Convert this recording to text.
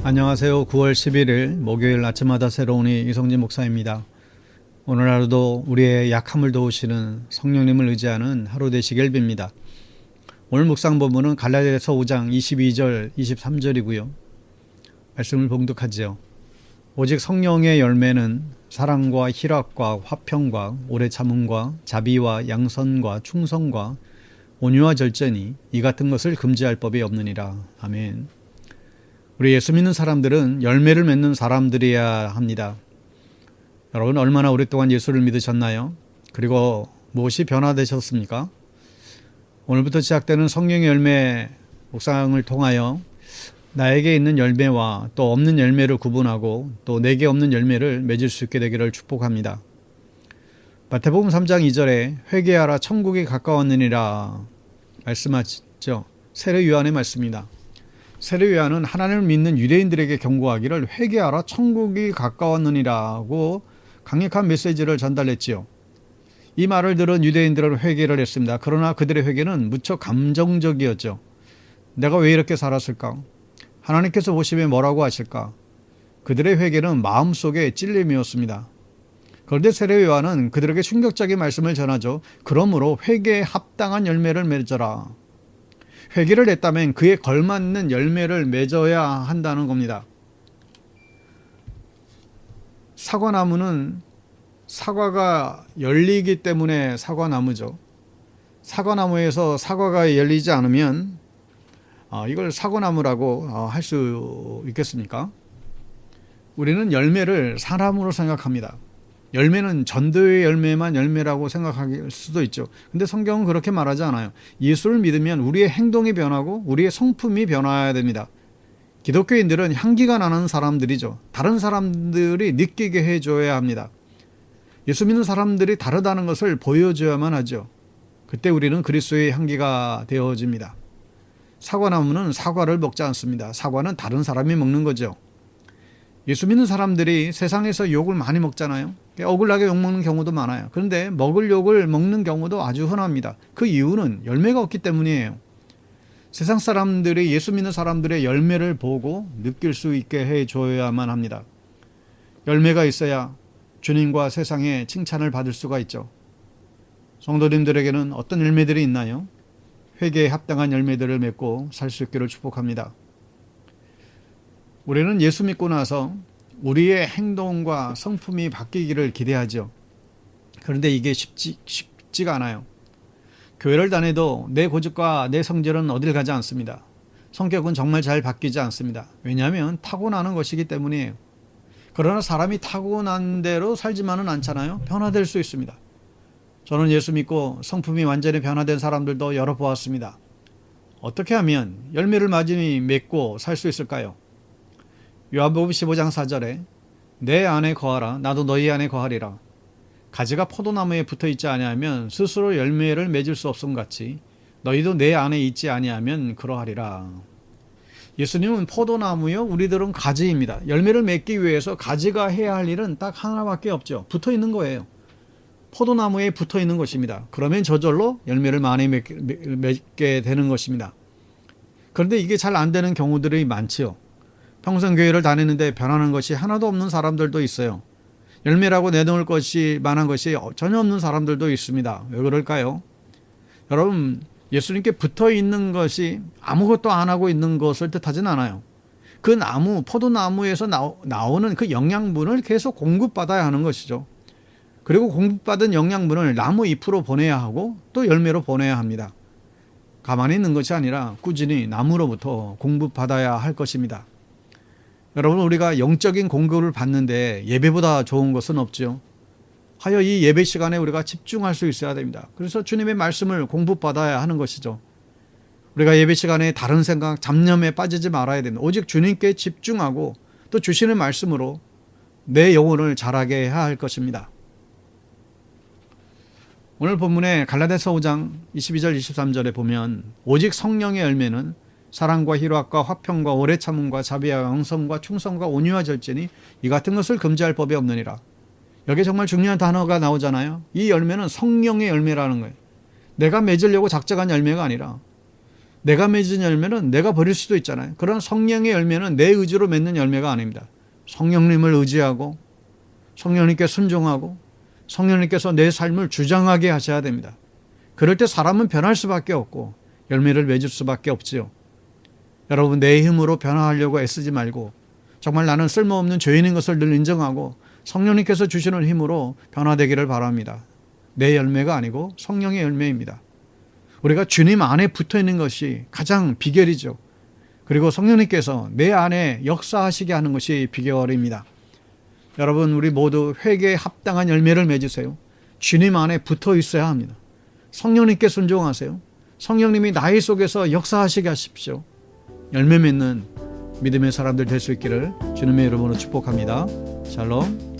안녕하세요. 9월 11일 목요일 아침마다 새로운 이성진 목사입니다. 오늘 하루도 우리의 약함을 도우시는 성령님을 의지하는 하루 되시길 빕니다. 오늘 묵상 본문은 갈라디아서 5장 22절 23절이고요. 말씀을 봉독하지요. 오직 성령의 열매는 사랑과 희락과 화평과 오래 참음과 자비와 양선과 충성과 온유와 절제니 이 같은 것을 금지할 법이 없느니라. 아멘. 우리 예수 믿는 사람들은 열매를 맺는 사람들이어야 합니다. 여러분 얼마나 오랫동안 예수를 믿으셨나요? 그리고 무엇이 변화되셨습니까? 오늘부터 시작되는 성령의 열매 묵상을 통하여 나에게 있는 열매와 또 없는 열매를 구분하고 또 내게 없는 열매를 맺을 수 있게 되기를 축복합니다. 마태복음 3장 2절에 회개하라 천국이 가까웠느니라 말씀하시죠. 세례 요한의 말씀입니다. 세례 요한은 하나님을 믿는 유대인들에게 경고하기를 회개하라 천국이 가까웠느니라고 강력한 메시지를 전달했지요. 이 말을 들은 유대인들은 회개를 했습니다. 그러나 그들의 회개는 무척 감정적이었죠. 내가 왜 이렇게 살았을까? 하나님께서 보시면 뭐라고 하실까? 그들의 회개는 마음속에 찔림이었습니다. 그런데 세례 요한은 그들에게 충격적인 말씀을 전하죠. 그러므로 회개에 합당한 열매를 맺어라. 회개를 했다면 그에 걸맞는 열매를 맺어야 한다는 겁니다. 사과나무는 사과가 열리기 때문에 사과나무죠. 사과나무에서 사과가 열리지 않으면 이걸 사과나무라고 할 수 있겠습니까? 우리는 열매를 사람으로 생각합니다. 열매는 전도의 열매만 열매라고 생각할 수도 있죠. 근데 성경은 그렇게 말하지 않아요. 예수를 믿으면 우리의 행동이 변하고 우리의 성품이 변화해야 됩니다. 기독교인들은 향기가 나는 사람들이죠. 다른 사람들이 느끼게 해줘야 합니다. 예수 믿는 사람들이 다르다는 것을 보여줘야만 하죠. 그때 우리는 그리스도의 향기가 되어집니다. 사과나무는 사과를 먹지 않습니다. 사과는 다른 사람이 먹는 거죠. 예수 믿는 사람들이 세상에서 욕을 많이 먹잖아요. 억울하게 욕먹는 경우도 많아요. 그런데 먹을 욕을 먹는 경우도 아주 흔합니다. 그 이유는 열매가 없기 때문이에요. 세상 사람들이 예수 믿는 사람들의 열매를 보고 느낄 수 있게 해줘야만 합니다. 열매가 있어야 주님과 세상의 칭찬을 받을 수가 있죠. 성도님들에게는 어떤 열매들이 있나요? 회개에 합당한 열매들을 맺고 살 수 있기를 축복합니다. 우리는 예수 믿고 나서 우리의 행동과 성품이 바뀌기를 기대하죠. 그런데 이게 쉽지가 않아요. 교회를 다녀도 내 고집과 내 성질은 어딜 가지 않습니다. 성격은 정말 잘 바뀌지 않습니다. 왜냐하면 타고나는 것이기 때문이에요. 그러나 사람이 타고난 대로 살지만은 않잖아요. 변화될 수 있습니다. 저는 예수 믿고 성품이 완전히 변화된 사람들도 여러 보았습니다. 어떻게 하면 열매를 많이 맺고 살 수 있을까요? 요한복음 15장 4절에 내 안에 거하라 나도 너희 안에 거하리라. 가지가 포도나무에 붙어있지 아니하면 스스로 열매를 맺을 수 없음 같이 너희도 내 안에 있지 아니하면 그러하리라. 예수님은 포도나무요, 우리들은 가지입니다. 열매를 맺기 위해서 가지가 해야 할 일은 딱 하나밖에 없죠. 붙어있는 거예요. 포도나무에 붙어있는 것입니다. 그러면 저절로 열매를 많이 맺게 되는 것입니다. 그런데 이게 잘 안 되는 경우들이 많지요. 평생 교회를 다니는데 변하는 것이 하나도 없는 사람들도 있어요. 열매라고 내놓을 것이 만한 것이 전혀 없는 사람들도 있습니다. 왜 그럴까요? 여러분, 예수님께 붙어 있는 것이 아무것도 안 하고 있는 것을 뜻하진 않아요. 그 나무, 포도나무에서 나오는 그 영양분을 계속 공급받아야 하는 것이죠. 그리고 공급받은 영양분을 나무 잎으로 보내야 하고 또 열매로 보내야 합니다. 가만히 있는 것이 아니라 꾸준히 나무로부터 공급받아야 할 것입니다. 여러분, 우리가 영적인 공급을 받는데 예배보다 좋은 것은 없죠. 하여 이 예배 시간에 우리가 집중할 수 있어야 됩니다. 그래서 주님의 말씀을 공급받아야 하는 것이죠. 우리가 예배 시간에 다른 생각, 잡념에 빠지지 말아야 됩니다. 오직 주님께 집중하고 또 주시는 말씀으로 내 영혼을 자라게 해야 할 것입니다. 오늘 본문에 갈라디아서 5장 22절 23절에 보면 오직 성령의 열매는 사랑과 희락과 화평과 오래 참음과 자비와 양선과 충성과 온유와 절제니 이 같은 것을 금지할 법이 없느니라. 여기 정말 중요한 단어가 나오잖아요. 이 열매는 성령의 열매라는 거예요. 내가 맺으려고 작정한 열매가 아니라 내가 맺은 열매는 내가 버릴 수도 있잖아요. 그러나 성령의 열매는 내 의지로 맺는 열매가 아닙니다. 성령님을 의지하고 성령님께 순종하고 성령님께서 내 삶을 주장하게 하셔야 됩니다. 그럴 때 사람은 변할 수밖에 없고 열매를 맺을 수밖에 없지요. 여러분, 내 힘으로 변화하려고 애쓰지 말고 정말 나는 쓸모없는 죄인인 것을 늘 인정하고 성령님께서 주시는 힘으로 변화되기를 바랍니다. 내 열매가 아니고 성령의 열매입니다. 우리가 주님 안에 붙어 있는 것이 가장 비결이죠. 그리고 성령님께서 내 안에 역사하시게 하는 것이 비결입니다. 여러분, 우리 모두 회개에 합당한 열매를 맺으세요. 주님 안에 붙어 있어야 합니다. 성령님께 순종하세요. 성령님이 나의 속에서 역사하시게 하십시오. 열매 맺는 믿음의 사람들 될 수 있기를 주님의 이름으로 축복합니다. 샬롬.